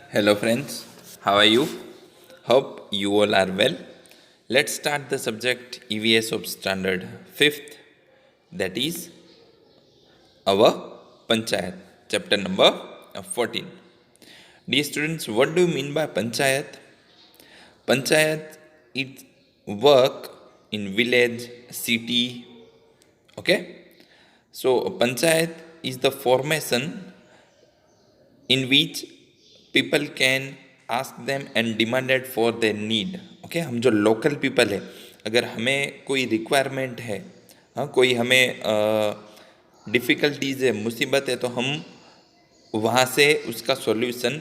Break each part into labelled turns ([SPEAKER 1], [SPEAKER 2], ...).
[SPEAKER 1] Hello, friends. How are you? Hope you all are well. Let's start the subject EVS of Standard 5th, that is our Panchayat, chapter number 14. Dear students, what do you mean by Panchayat? Panchayat is work in village, city, okay? So, Panchayat is the formation in which people can ask them and demanded for their need. Okay हम जो local people है, अगर हमें कोई requirement है, हाँ कोई हमें डिफ़िकल्टीज़ है, मुसीबत है, तो हम वहाँ से उसका सॉल्यूशन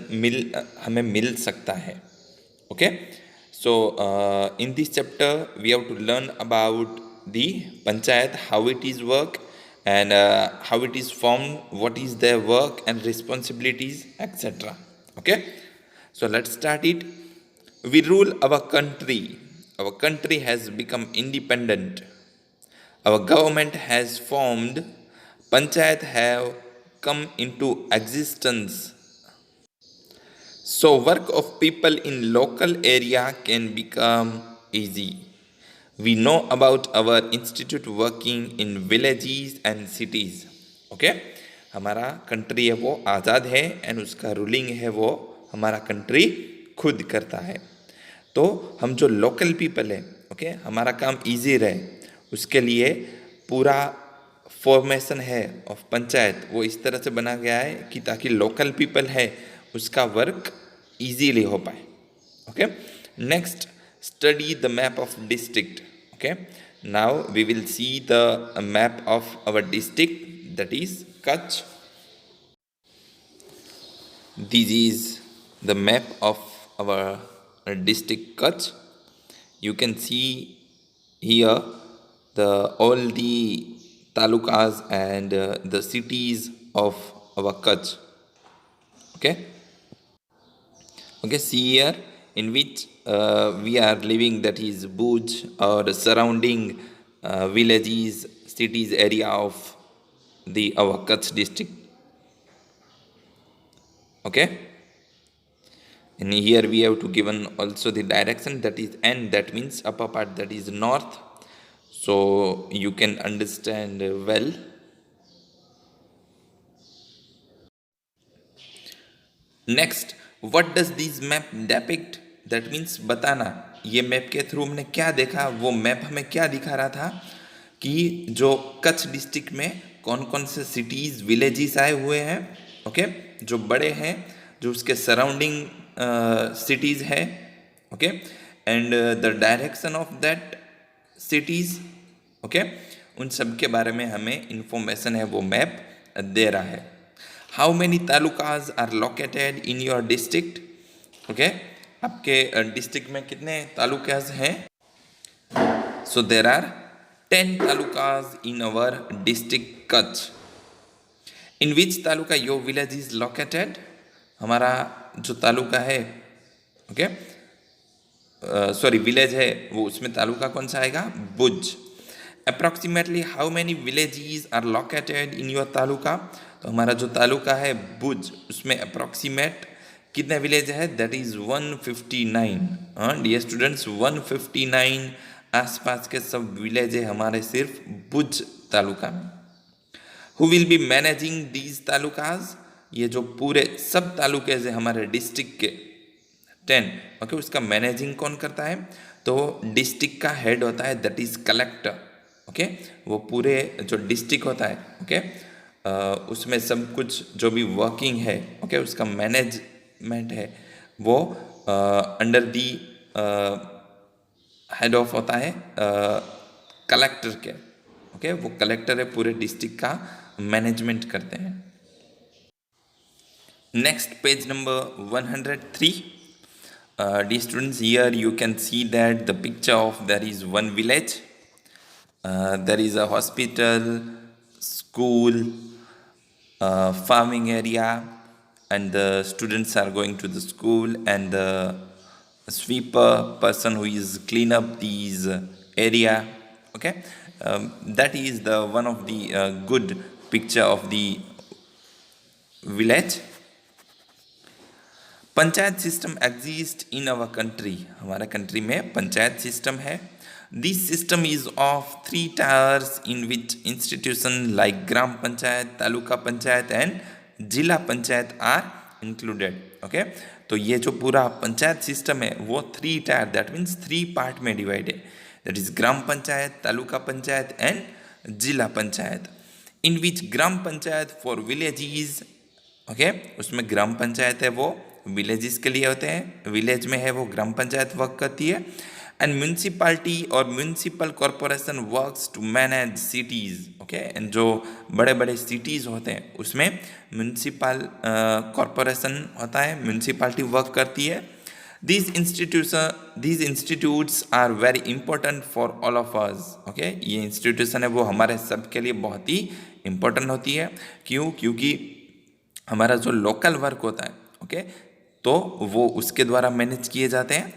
[SPEAKER 1] हमें मिल सकता है. Okay so in this chapter we have to learn about the panchayat, how it is work and how it is formed, what is their work and responsibilities, etc. Okay, so let's start it. We rule our country. Our country has become independent. Our government has formed. Panchayat have come into existence. So work of people in local area can become easy. We know about our institute working in villages and cities. Okay हमारा country है वो आज़ाद है and उसका ruling है वो हमारा country खुद करता है. तो हम जो लोकल पीपल है, ओके हमारा काम इजी रहे उसके लिए पूरा फॉर्मेशन है ऑफ पंचायत वो इस तरह से बना गया है कि ताकि लोकल पीपल है उसका वर्क इजीली हो पाए. Okay next, study the map of district. Okay, now we will see the map of our district, that is Kutch. This is the map of our district Kutch. You can see here all the talukas and the cities of our Kutch. Okay, see here in which we are living, that is Bhuj or surrounding villages, cities area of our Kutch district. Okay, and here we have to given also the direction, that is N, that means upper part, that is north, so you can understand well. Next, what does this map depict? That means बताना, ये map के through हमने क्या देखा, वो map हमें क्या दिखा रहा था कि जो कच्छ डिस्ट्रिक्ट में कौन कौन से सिटीज़ विलेजेस आए हुए हैं, ओके जो बड़े हैं, जो उसके सराउंडिंग सिटीज़ है, okay and the direction of that cities, okay उन सब के बारे में हमें इंफॉर्मेशन है वो मैप दे रहा है. How many talukas are located in your district? Okay आपके डिस्ट्रिक्ट में कितने तालुकाज हैं? So there are 10 talukas in our district Kutch. In which taluka your village is located? हमारा जो तालुका है, ओके सॉरी विलेज है वो, उसमें तालुका कौन सा आएगा? Bhuj. Approximately how many villages are located in your taluka? तो हमारा जो तालुका है भुज, उसमें अप्रॉक्सीमेट कितने विलेज है? That is 159. हाँ डियर स्टूडेंट्स, 159 आसपास के सब विलेज है हमारे सिर्फ भुज तालुका में. Who will be managing these talukas? ये जो पूरे सब तालुके है हमारे डिस्ट्रिक्ट के 10, ओके उसका मैनेजिंग कौन करता है? तो डिस्ट्रिक्ट का हेड होता है, दैट इज कलेक्टर. ओके वो पूरे जो डिस्ट्रिक्ट होता है, ओके उसमें सब कुछ जो भी वर्किंग है, ओके उसका मैनेजमेंट है वो अंडर दी हेड ऑफ होता है कलेक्टर के. ओके वो कलेक्टर है, पूरे डिस्ट्रिक्ट का मैनेजमेंट करते हैं. Next page number 103. Dear students, here you can see that the picture of there is one village, there is a hospital, school, farming area, and the students are going to the school, and the sweeper person who is clean up these area. Okay, that is the one of the good picture of the village. Panchayat system exist in our country, हमारा country में panchayat system है. This system is of 3 tyres in which institution like gram panchayat, taluka panchayat and जिला panchayat are included. Okay, तो ये जो पूरा panchayat system है वो 3 टायर, दैट मीन्स 3 पार्ट में डिवाइड है. That is gram panchayat, taluka panchayat and जिला पंचायत. इन विच ग्राम पंचायत फॉर विलेजेस, ओके, उसमें ग्राम पंचायत है वो विलेजेस के लिए होते हैं, विलेज में है वो ग्राम पंचायत वर्क करती है. एंड म्यूनसिपालिटी और municipal corporation works to manage cities. Okay, and जो बड़े बड़े सिटीज़ होते हैं उसमें म्यूनसिपल कॉरपोरेशन होता है, म्यूनसिपालिटी वर्क करती है. these institutes are very important for all of us. Okay, ये इंस्टीट्यूशन है वो हमारे सब के लिए बहुत ही इम्पोर्टेंट होती है. क्यों? क्योंकि हमारा जो लोकल वर्क होता है, ओके, तो वो उसके द्वारा मैनेज किए जाते हैं.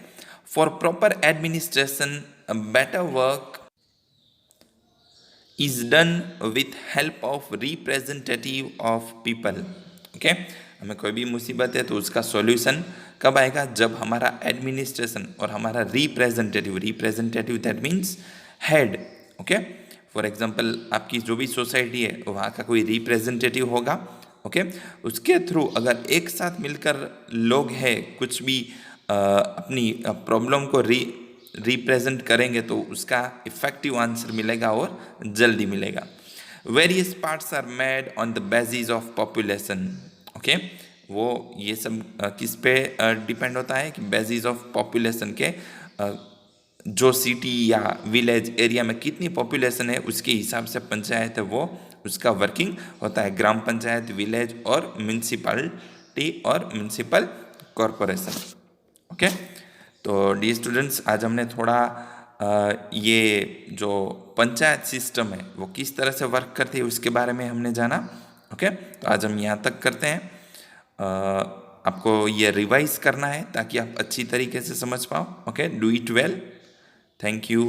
[SPEAKER 1] For proper administration better work is done with help of representative of people. Okay, हमें कोई भी मुसीबत है तो उसका सॉल्यूशन कब आएगा? जब हमारा एडमिनिस्ट्रेशन और हमारा representative that means head. Okay, for example आपकी जो भी सोसाइटी है वहाँ का कोई रिप्रेजेंटेटिव होगा. ओके, उसके थ्रू अगर एक साथ मिलकर लोग हैं कुछ भी अपनी प्रॉब्लम को रिप्रेजेंट करेंगे तो उसका इफेक्टिव आंसर मिलेगा और जल्दी मिलेगा. Various parts are made on the basis of population. Okay, वो ये सब किस पे डिपेंड होता है कि बेसिस ऑफ पॉपुलेशन के जो सिटी या विलेज एरिया में कितनी पॉपुलेशन है उसके हिसाब से पंचायत है वो उसका वर्किंग होता है. ग्राम पंचायत, विलेज और म्यूनसिपालिटी और म्यूनसिपल कॉरपोरेशन. ओके, तो डियर स्टूडेंट्स, आज हमने थोड़ा ये जो पंचायत सिस्टम है वो किस तरह से वर्क करती है उसके बारे में हमने जाना. ओके, तो आज हम यहाँ तक करते हैं. आपको ये रिवाइज करना है ताकि आप अच्छी तरीके से समझ पाओ. Okay, do it well. Thank you.